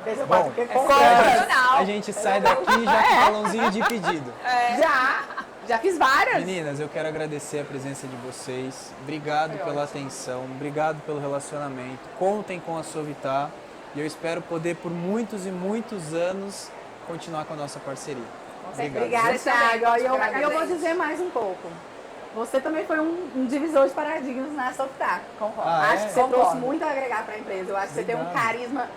Fez o Bom, quatro, porque Sensacional. A gente sai daqui já com um balãozinho de pedido. Já fiz várias. Meninas, eu quero agradecer a presença de vocês. Obrigado pela atenção, obrigado pelo relacionamento. Contem com a Sovitar e eu espero poder, por muitos e muitos anos, continuar com a nossa parceria. Obrigado. Obrigada, Você também, Thiago. E eu agradeço. vou dizer mais um pouco. Você também foi um divisor de paradigmas na Sofitar. Concordo. Ah, Acho é? que você Concordo. trouxe muito a agregar para a empresa. Eu acho que você tem um Obrigado. carisma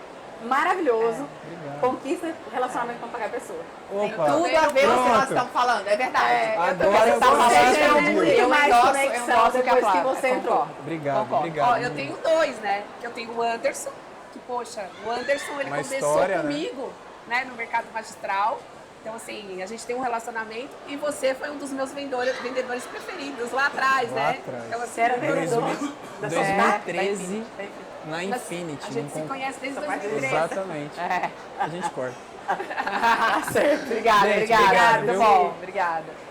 maravilhoso. Obrigado. Conquista relacionamento com pagar pessoa. Tem Opa, tudo a ver com o que nós pronto. estamos falando, é verdade. Agora eu vou falando, falar Você gerou explodiu. muito mais endosso conexão que a depois que Flávia, você entrou. concordo. Obrigado, Concordo. obrigado. Ó, eu tenho 2, né? Que eu tenho o Anderson, que, poxa, o Anderson ele Uma começou história, né? comigo, né, no mercado magistral. Então, assim, a gente tem um relacionamento e você foi um dos meus vendedores preferidos lá atrás, Lá né? atrás. Então, assim, Você era vendedor da 2013, na a Infinity. gente se num con- conhece desde Essa parte 2013. Exatamente. É. A gente corta. Certo. Obrigada, Gente, obrigada. obrigado, Muito viu? bom. Obrigada.